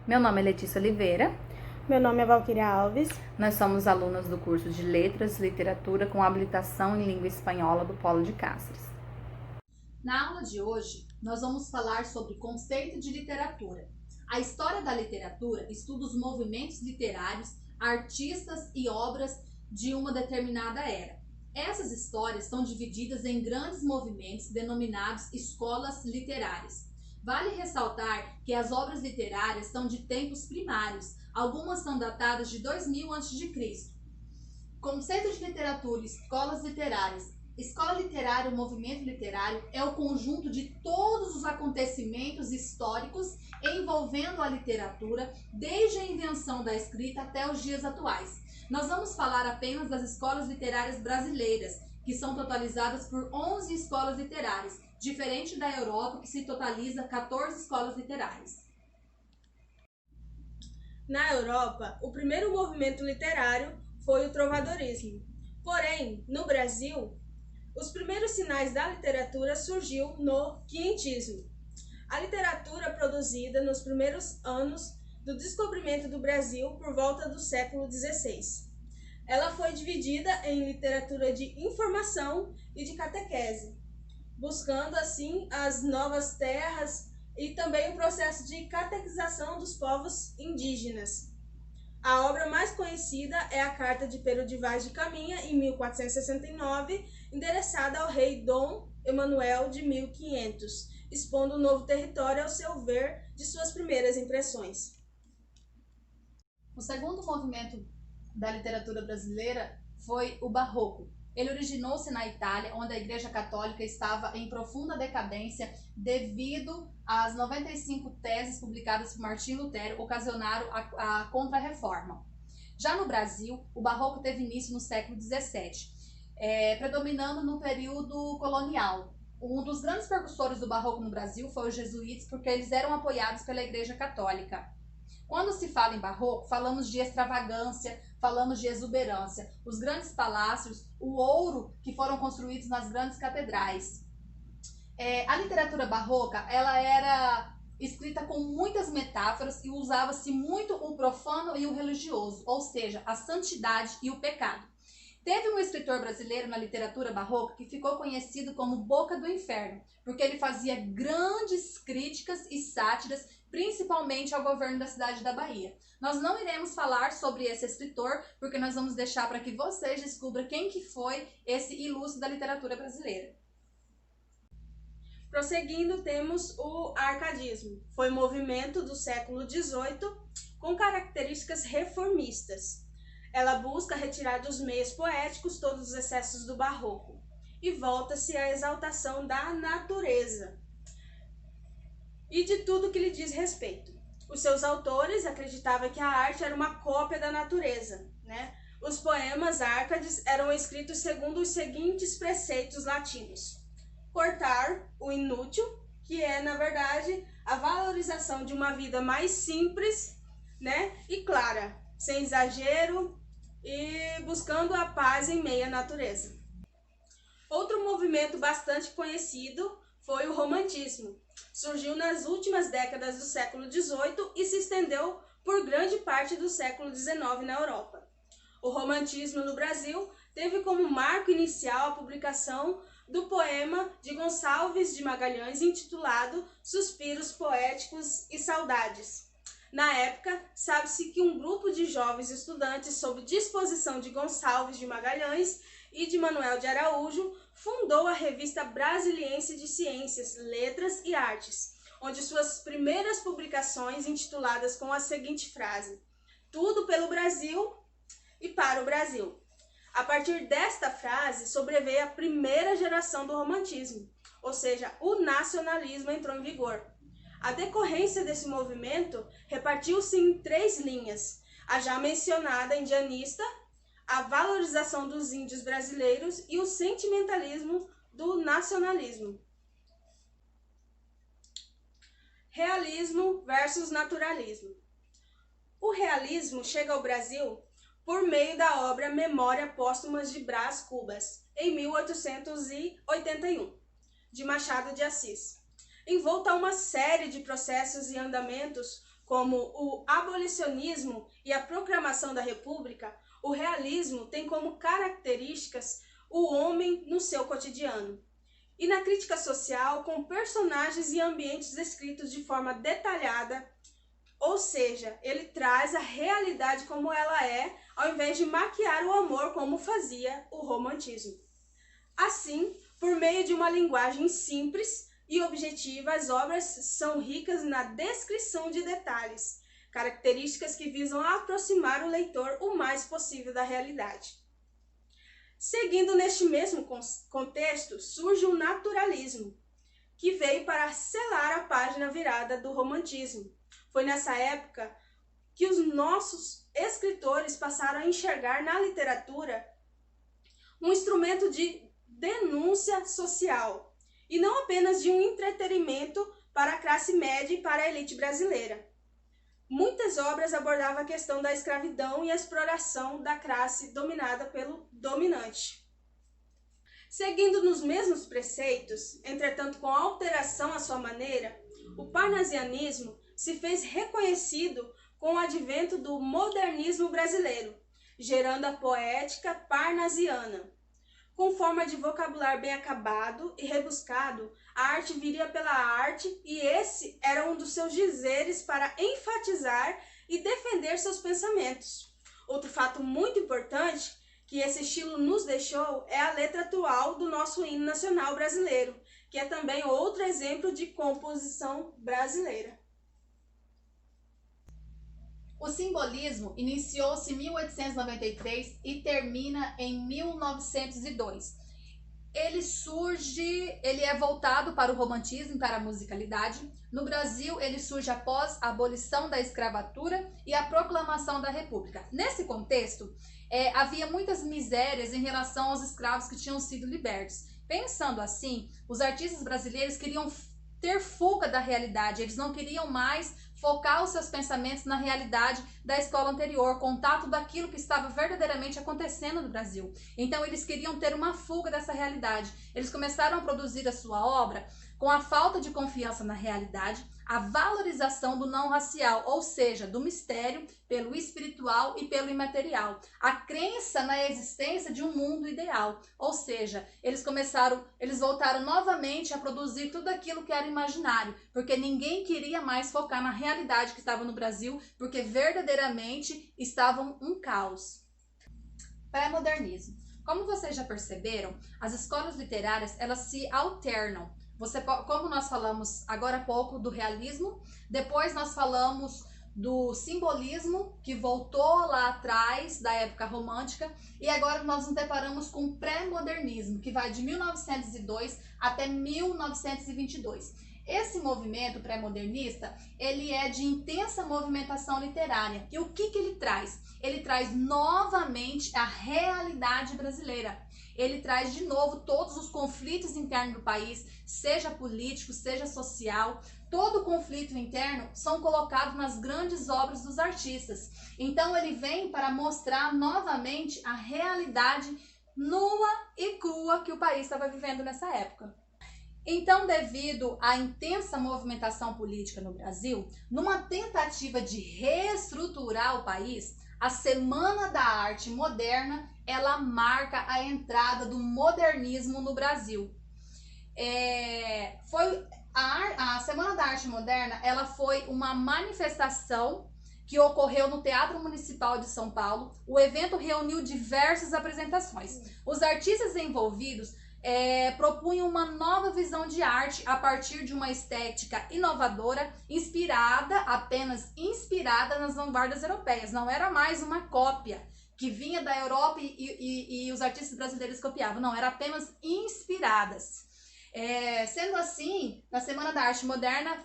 Meu nome é Letícia Oliveira. Meu nome é Valquíria Alves. Nós somos alunas do curso de Letras e Literatura com habilitação em Língua Espanhola do Polo de Cáceres. Na aula de hoje, nós vamos falar sobre conceito de literatura. A história da literatura estuda os movimentos literários, artistas e obras de uma determinada era. Essas histórias são divididas em grandes movimentos denominados escolas literárias. Vale ressaltar que as obras literárias são de tempos primários, algumas são datadas de 2000 a.C. Conceito de literatura e escolas literárias. Escola literária, o movimento literário, é o conjunto de todos os acontecimentos históricos envolvendo a literatura, desde a invenção da escrita até os dias atuais. Nós vamos falar apenas das escolas literárias brasileiras, que são totalizadas por 11 escolas literárias, diferente da Europa, que se totaliza 14 escolas literárias. Na Europa, o primeiro movimento literário foi o trovadorismo. Porém, no Brasil, os primeiros sinais da literatura surgiu no quinhentismo. A literatura produzida nos primeiros anos do descobrimento do Brasil por volta do século XVI. Ela foi dividida em literatura de informação e de catequese, buscando assim as novas terras e também o processo de catequização dos povos indígenas. A obra mais conhecida é a Carta de Pero de Vaz de Caminha, em 1469, endereçada ao rei Dom Emanuel de 1500, expondo o novo território ao seu ver de suas primeiras impressões. O segundo movimento da literatura brasileira foi o Barroco. Ele originou-se na Itália, onde a Igreja Católica estava em profunda decadência devido às 95 teses publicadas por Martinho Lutero ocasionaram a Contra-Reforma. Já no Brasil, o Barroco teve início no século XVII, predominando no período colonial. Um dos grandes precursores do Barroco no Brasil foi os jesuítas, porque eles eram apoiados pela Igreja Católica. Quando se fala em Barroco, falamos de extravagância, falamos de exuberância, os grandes palácios, o ouro que foram construídos nas grandes catedrais. A literatura barroca, ela era escrita com muitas metáforas e usava-se muito o profano e o religioso, ou seja, a santidade e o pecado. Teve um escritor brasileiro na literatura barroca que ficou conhecido como Boca do Inferno, porque ele fazia grandes críticas e sátiras, principalmente ao governo da cidade da Bahia. Nós não iremos falar sobre esse escritor, porque nós vamos deixar para que vocês descubram quem que foi esse ilustre da literatura brasileira. Prosseguindo, temos o arcadismo. Foi um movimento do século XVIII com características reformistas. Ela busca retirar dos meios poéticos todos os excessos do barroco e volta-se à exaltação da natureza e de tudo que lhe diz respeito. Os seus autores acreditavam que a arte era uma cópia da natureza, né? Os poemas árcades eram escritos segundo os seguintes preceitos latinos: cortar o inútil, que é, na verdade, a valorização de uma vida mais simples, né, e clara, sem exagero e buscando a paz em meio à natureza. Outro movimento bastante conhecido foi o romantismo. Surgiu nas últimas décadas do século XVIII e se estendeu por grande parte do século XIX na Europa. O romantismo no Brasil teve como marco inicial a publicação do poema de Gonçalves de Magalhães intitulado Suspiros Poéticos e Saudades. Na época, sabe-se que um grupo de jovens estudantes, sob disposição de Gonçalves de Magalhães e de Manuel de Araújo, fundou a Revista Brasiliense de Ciências, Letras e Artes, onde suas primeiras publicações intituladas com a seguinte frase: tudo pelo Brasil e para o Brasil. A partir desta frase, sobreveio a primeira geração do romantismo, ou seja, o nacionalismo entrou em vigor. A decorrência desse movimento repartiu-se em 3 linhas: a já mencionada indianista, a valorização dos índios brasileiros e o sentimentalismo do nacionalismo. Realismo versus naturalismo. O realismo chega ao Brasil por meio da obra Memória Póstumas de Brás Cubas, em 1881, de Machado de Assis. Envolta a uma série de processos e andamentos como o abolicionismo e a proclamação da República, o realismo tem como características o homem no seu cotidiano. E na crítica social, com personagens e ambientes descritos de forma detalhada, ou seja, ele traz a realidade como ela é, ao invés de maquiar o amor como fazia o romantismo. Assim, por meio de uma linguagem simples e objetiva, as obras são ricas na descrição de detalhes, características que visam aproximar o leitor o mais possível da realidade. Seguindo neste mesmo contexto, surge o naturalismo, que veio para selar a página virada do romantismo. Foi nessa época que os nossos escritores passaram a enxergar na literatura um instrumento de denúncia social, e não apenas de um entretenimento para a classe média e para a elite brasileira. Muitas obras abordavam a questão da escravidão e a exploração da classe dominada pelo dominante. Seguindo nos mesmos preceitos, entretanto com alteração à sua maneira, o parnasianismo se fez reconhecido com o advento do modernismo brasileiro, gerando a poética parnasiana. Com forma de vocabulário bem acabado e rebuscado, a arte viria pela arte e esse era um dos seus dizeres para enfatizar e defender seus pensamentos. Outro fato muito importante que esse estilo nos deixou é a letra atual do nosso hino nacional brasileiro, que é também outro exemplo de composição brasileira. O simbolismo iniciou-se em 1893 e termina em 1902. Ele é voltado para o romantismo e para a musicalidade. No Brasil, ele surge após a abolição da escravatura e a proclamação da República. Nesse contexto, havia muitas misérias em relação aos escravos que tinham sido libertos. Pensando assim, os artistas brasileiros queriam ter fuga da realidade, eles não queriam mais focar os seus pensamentos na realidade da escola anterior, contato daquilo que estava verdadeiramente acontecendo no Brasil. Então eles queriam ter uma fuga dessa realidade. Eles começaram a produzir a sua obra com a falta de confiança na realidade, a valorização do não racial, ou seja, do mistério pelo espiritual e pelo imaterial, a crença na existência de um mundo ideal, ou seja, eles voltaram novamente a produzir tudo aquilo que era imaginário, porque ninguém queria mais focar na realidade que estava no Brasil, porque verdadeiramente estavam um caos. Pré-modernismo. Como vocês já perceberam, as escolas literárias elas se alternam. Como nós falamos agora há pouco do realismo, depois nós falamos do simbolismo, que voltou lá atrás da época romântica, e agora nós nos deparamos com o pré-modernismo, que vai de 1902 até 1922. Esse movimento pré-modernista, ele é de intensa movimentação literária. E o que ele traz? Ele traz novamente a realidade brasileira. Ele traz de novo todos os conflitos internos do país, seja político, seja social. Todo o conflito interno são colocados nas grandes obras dos artistas. Então ele vem para mostrar novamente a realidade nua e crua que o país estava vivendo nessa época. Então, devido à intensa movimentação política no Brasil, numa tentativa de reestruturar o país, a Semana da Arte Moderna, ela marca a entrada do modernismo no Brasil. A Semana da Arte Moderna, ela foi uma manifestação que ocorreu no Teatro Municipal de São Paulo. O evento reuniu diversas apresentações. Os artistas envolvidos propunham uma nova visão de arte a partir de uma estética inovadora, apenas inspirada nas vanguardas europeias. Não era mais uma cópia que vinha da Europa e os artistas brasileiros copiavam. Não, era apenas inspiradas. Sendo assim, na Semana da Arte Moderna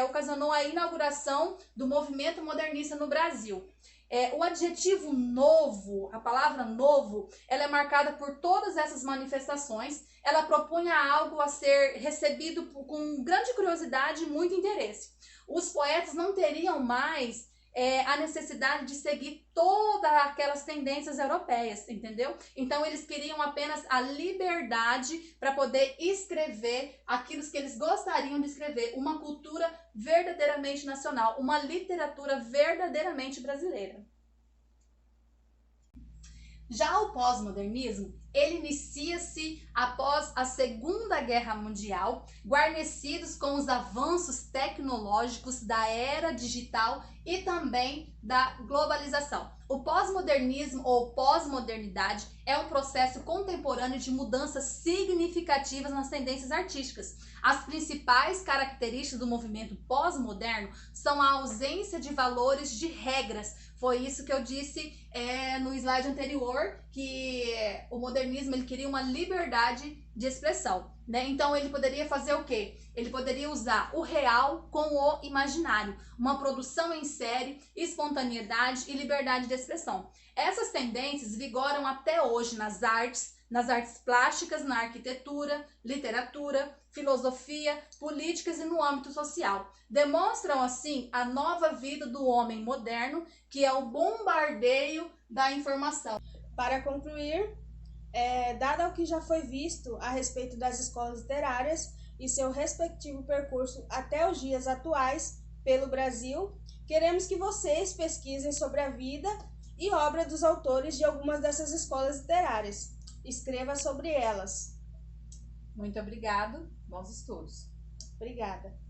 ocasionou a inauguração do movimento modernista no Brasil. O adjetivo novo, a palavra novo, ela é marcada por todas essas manifestações. Ela propunha algo a ser recebido com grande curiosidade e muito interesse. Os poetas não teriam mais a necessidade de seguir todas aquelas tendências europeias, entendeu? Então eles queriam apenas a liberdade para poder escrever aquilo que eles gostariam de escrever, uma cultura verdadeiramente nacional, uma literatura verdadeiramente brasileira. Já o pós-modernismo, ele inicia-se após a Segunda Guerra Mundial, guarnecidos com os avanços tecnológicos da era digital e também da globalização. O pós-modernismo ou pós-modernidade é um processo contemporâneo de mudanças significativas nas tendências artísticas. As principais características do movimento pós-moderno são a ausência de valores de regras. Foi isso que eu disse no slide anterior, que o modernismo ele queria uma liberdade de expressão, né? Então ele poderia fazer o quê? Ele poderia usar o real com o imaginário, uma produção em série, espontaneidade e liberdade de expressão. Essas tendências vigoram até hoje nas artes plásticas, na arquitetura, literatura, filosofia, políticas e no âmbito social. Demonstram, assim, a nova vida do homem moderno, que é o bombardeio da informação. Para concluir, dado o que já foi visto a respeito das escolas literárias e seu respectivo percurso até os dias atuais pelo Brasil, queremos que vocês pesquisem sobre a vida e obra dos autores de algumas dessas escolas literárias. Escreva sobre elas. Muito obrigado. Bons estudos. Obrigada.